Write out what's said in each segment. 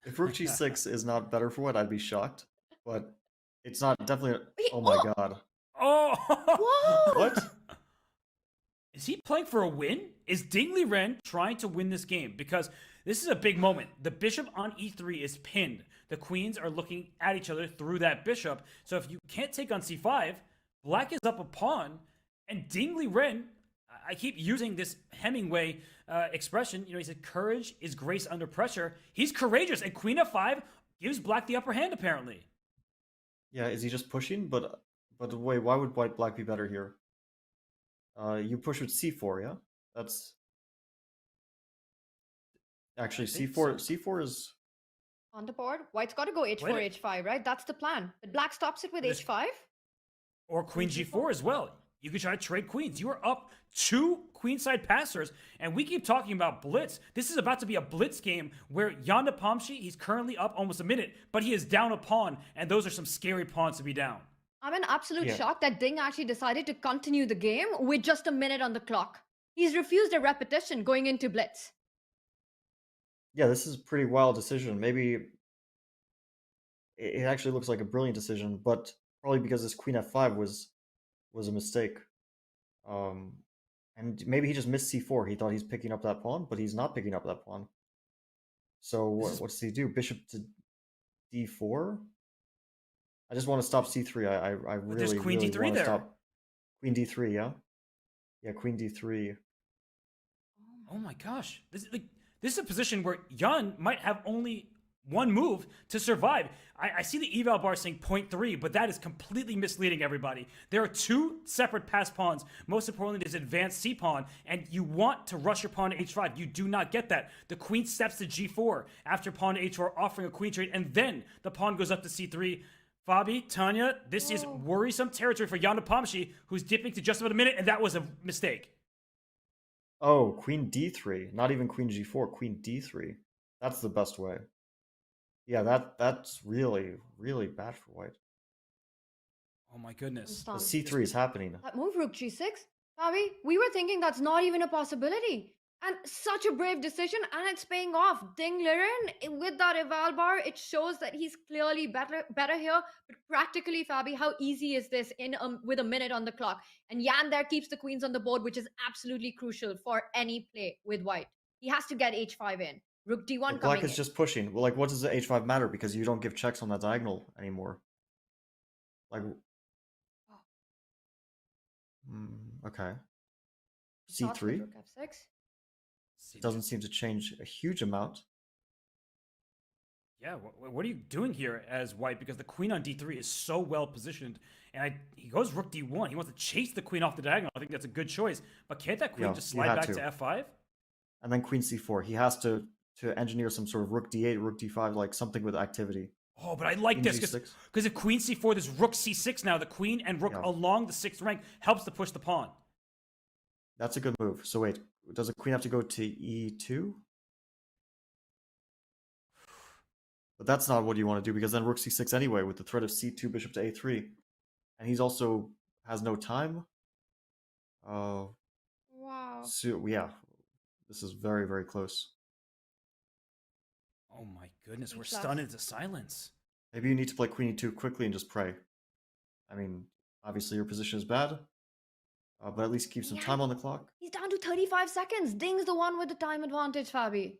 If rook g6 is not better for white, I'd be shocked. But it's not definitely. Oh my Oh, god. Oh! What? whoa! Is he playing for a win? Is Ding Liren trying to win this game? Because this is a big moment. The bishop on e3 is pinned. The queens are looking at each other through that bishop. So if you can't take on c5, black is up a pawn, and Ding Liren, I keep using this Hemingway expression. You know, he said, courage is grace under pressure. He's courageous, and queen f5 gives black the upper hand, apparently. Yeah, is he just pushing? But wait, why would white black be better here? You push with c4, yeah? That's actually c4. So. C4 is On the board, white's got to go h4, h5, right? That's the plan. But black stops it with h5. Or queen g4 as well. You can try to trade queens. You are up 2 queenside passers, and we keep talking about blitz. This is about to be a blitz game where Nepomniashi, he's currently up almost a minute, but he is down a pawn, and those are some scary pawns to be down. I'm in absolute shock that Ding actually decided to continue the game with just a minute on the clock. He's refused a repetition going into blitz. Yeah, this is a pretty wild decision. Maybe it actually looks like a brilliant decision, but probably because this queen f5 was a mistake. And maybe he just missed c4. He thought he's picking up that pawn, but he's not picking up that pawn. So what does he do? Bishop to d4? I just want to stop c3. I really, queen really d3 want to there. stop queen d3, yeah? Yeah, queen d3. Oh my gosh. This is a position where Yan might have only one move to survive. I see the eval bar saying 0.3, but that is completely misleading everybody. There are 2 separate pass pawns. Most importantly, there's advanced c pawn, and you want to rush your pawn to h5. You do not get that. The queen steps to g4 after pawn to h4, offering a queen trade, and then the pawn goes up to c3. Fabi, Tanya, this is worrisome territory for Jan Nepomniashi, who's dipping to just about a minute, and that was a mistake. Oh, queen d3. Not even queen g4, queen d3. That's the best way. Yeah, that's really, really bad for white. Oh my goodness. The c3 is happening. That move, rook g6. Fabi, we were thinking that's not even a possibility. And such a brave decision, and it's paying off. Ding Liren, with that eval bar, it shows that he's clearly better here. But practically, Fabi, how easy is this with a minute on the clock? And Yan there keeps the queens on the board, which is absolutely crucial for any play with white. He has to get h5 in. Rook d1 coming Black is just pushing. Well, like, what does the h5 matter? Because you don't give checks on that diagonal anymore. Like, okay. c3. Rook f6. It doesn't seem to change a huge amount. Yeah, what are you doing here as white? Because the queen on d3 is so well positioned, and he goes rook d1. He wants to chase the queen off the diagonal. I think that's a good choice. But can't that queen just slide back to f5? And then queen c4. He has to engineer some sort of rook d8, rook d5, like something with activity. Oh, but I like this because if queen c4, there's rook c6 now. The queen and rook along the 6th rank helps to push the pawn. That's a good move. So wait, does the queen have to go to e2? But that's not what you want to do, because then rook c6 anyway, with the threat of c2, bishop to a3. And he's also has no time. Wow. So yeah, this is very, very close. Oh my goodness, we're stunned into silence. Maybe you need to play queen e2 quickly and just pray. I mean, obviously your position is bad, but at least keep some time on the clock. He's down to 35 seconds. Ding's the one with the time advantage, Fabi.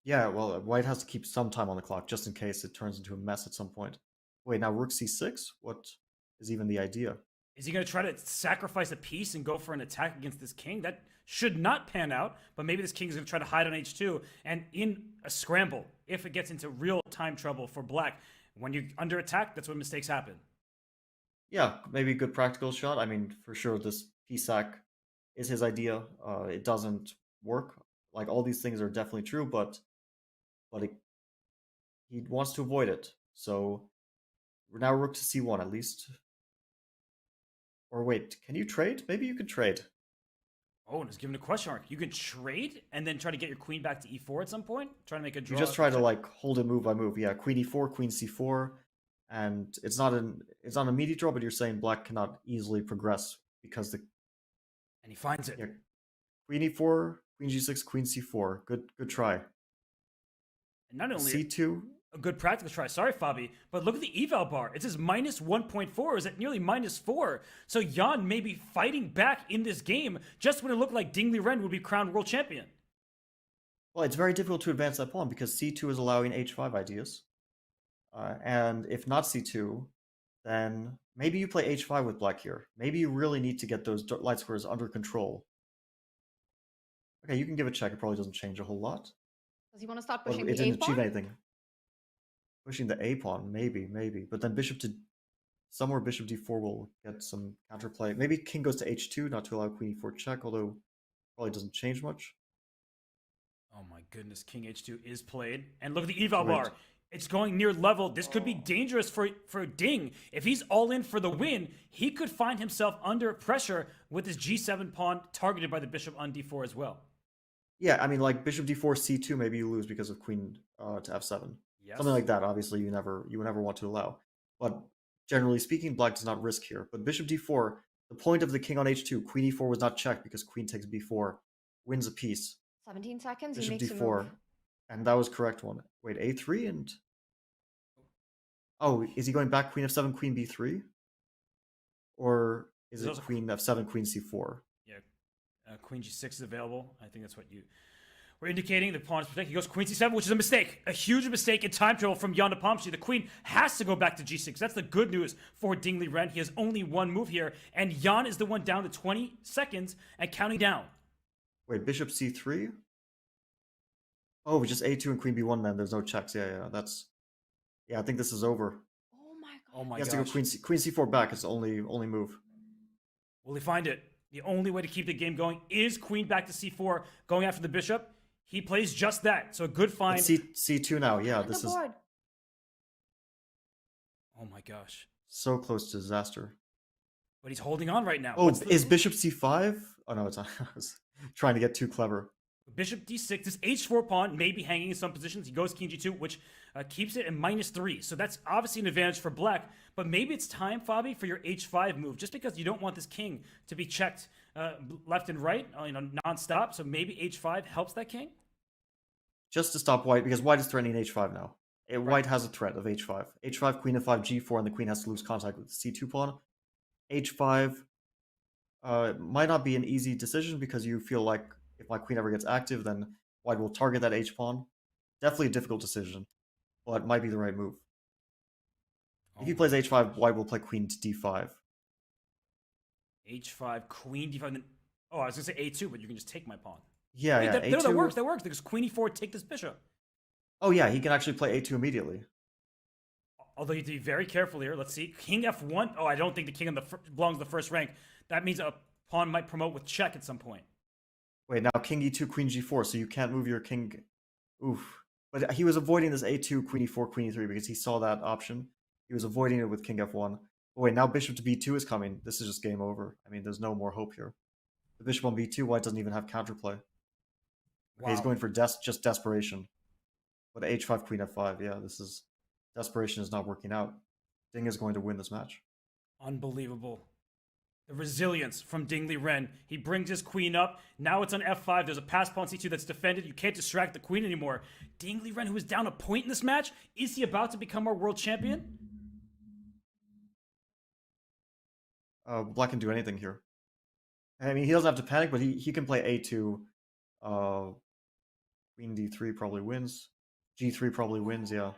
Yeah, well, white has to keep some time on the clock, just in case it turns into a mess at some point. Wait, now rook c6? What is even the idea? Is he going to try to sacrifice a piece and go for an attack against this king? That should not pan out, but maybe this king is going to try to hide on h2. And in a scramble, if it gets into real time trouble for black, when you're under attack, that's when mistakes happen. Yeah, maybe a good practical shot. I mean, for sure, this piece sack is his idea. It doesn't work. Like, all these things are definitely true, but he wants to avoid it. So now rook to c1 at least. Or wait, can you trade? Maybe you could trade. Oh, and it's given a question mark. You can trade and then try to get your queen back to e4 at some point? Try to make a draw? You just try to, like, hold it move by move. Yeah, queen e4, queen c4. And it's not an immediate draw, but you're saying black cannot easily progress because the... And he finds it. Yeah, queen e4, queen g6, queen c4. Good try. And not only C2. a good practical try, sorry, Fabi, but look at the eval bar. It says minus 1.4. Is at nearly minus 4. So Jan may be fighting back in this game just when it looked like Ding Liren would be crowned world champion. Well, it's very difficult to advance that pawn because C2 is allowing H5 ideas. And if not C2, then maybe you play H5 with black here. Maybe you really need to get those light squares under control. Okay, you can give it a check. It probably doesn't change a whole lot. Does he want to start Well, pushing it the didn't A achieve pawn? anything. Pushing the A pawn, maybe. But then bishop to somewhere bishop d4 will get some counterplay. Maybe king goes to h2, not to allow queen e4 check, although probably doesn't change much. Oh my goodness, king h2 is played. And look at the eval Great. bar. It's going near level. This could be dangerous for Ding. If he's all in for the win, he could find himself under pressure with his g7 pawn targeted by the bishop on d4 as well. Yeah, I mean, like bishop d4, c2, maybe you lose because of queen to f7. Yes. Something like that, obviously, you would never want to allow. But generally speaking, black does not risk here. But bishop d4, the point of the king on h2, queen e4 was not checked because queen takes b4, wins a piece. 17 seconds, he Bishop makes a d4, move. and that was correct one. Wait, a3 and... Oh, is he going back queen f7, queen b3? Or is it queen f7, queen c4? Yeah, queen g6 is available. I think that's what you were indicating. The pawn is protected. He goes queen c7, which is a mistake. A huge mistake in time trouble from Jan Nepomniashi. The queen has to go back to g6. That's the good news for Ding Liren. He has only one move here, and Jan is the one down to 20 seconds and counting down. Wait, bishop c3? Oh, just a2 and queen b1 then. There's no checks. Yeah, that's... Yeah, I think this is over. Oh my god. Oh my He has gosh. to go queen c4 back. It's the only move. Will he find it? The only way to keep the game going is queen back to c4, going after the bishop. He plays just that. So a good find. C2 now. Yeah, On this the is board. Oh my gosh. so close to disaster. But he's holding on right now. Oh, What's the- is bishop c5? Oh no, it's not. I was trying to get too clever. Bishop d6. This h4 pawn may be hanging in some positions. He goes king g2, which keeps it at -3. So that's obviously an advantage for black. But maybe it's time, Fabi, for your h5 move, just because you don't want this king to be checked left and right, non-stop. So maybe h5 helps that king? Just to stop white, because white is threatening h5 now. White has a threat of h5. h5, queen f5, g4, and the queen has to lose contact with the c2 pawn. h5 might not be an easy decision because you feel like if my queen ever gets active, then white will target that h-pawn. Definitely a difficult decision, but might be the right move. If he plays h5, white will play queen to d5. h5, queen d5. Then, oh, I was going to say a2, but you can just take my pawn. Yeah, Wait, yeah. that a2. works. That works. Because queen e4, take this bishop. Oh yeah, he can actually play a2 immediately. Although you have to be very careful here. Let's see. King f1. Oh, I don't think the king belongs to the first rank. That means a pawn might promote with check at some point. Wait, now king e2, queen g4, so you can't move your king. Oof. But he was avoiding this a2, queen e4, queen e3 because he saw that option. He was avoiding it with king f1. But wait, now bishop to b2 is coming. This is just game over. I mean, there's no more hope here. The bishop on b2, white doesn't even have counterplay. Okay, he's going for just desperation. But h5, queen f5, yeah, this is... Desperation is not working out. Ding is going to win this match. Unbelievable. The resilience from Ding Liren. He brings his queen up. Now it's on f5. There's a pass pawn c2 that's defended. You can't distract the queen anymore. Ding Liren, who is down a point in this match, is he about to become our world champion? Black can do anything here. I mean, he doesn't have to panic, but he can play a2. Queen d3 probably wins. g3 probably wins, yeah.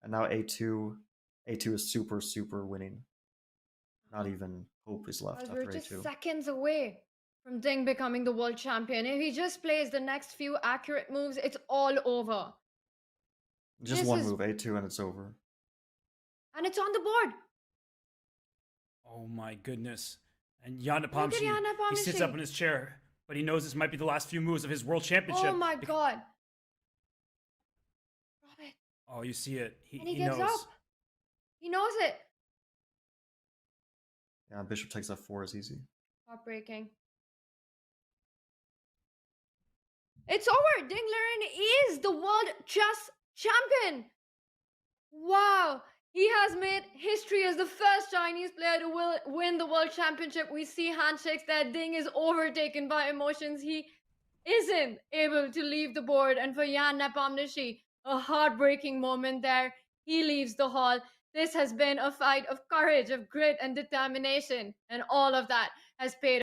And now a2. a2 is super, super winning. Not even hope is left after We're just a2. seconds away from Ding becoming the world champion. If he just plays the next few accurate moves, it's all over. Just one move, a2, and it's over. And it's on the board. Oh my goodness. And Jan Nepomniashi, Jan he sits Nepomniashi. up in his chair, but he knows this might be the last few moves of his world championship. Oh my god. Robert. Oh, you see it. And he He gives knows. up. He knows it. Yeah, bishop takes f4 is easy. Heartbreaking. It's over. Ding Liren is the world chess champion. Wow. He has made history as the first Chinese player to win the world championship. We see handshakes there. Ding is overtaken by emotions. He isn't able to leave the board. And for Jan Nepomniashi, a heartbreaking moment there. He leaves the hall. This has been a fight of courage, of grit, and determination, and all of that has paid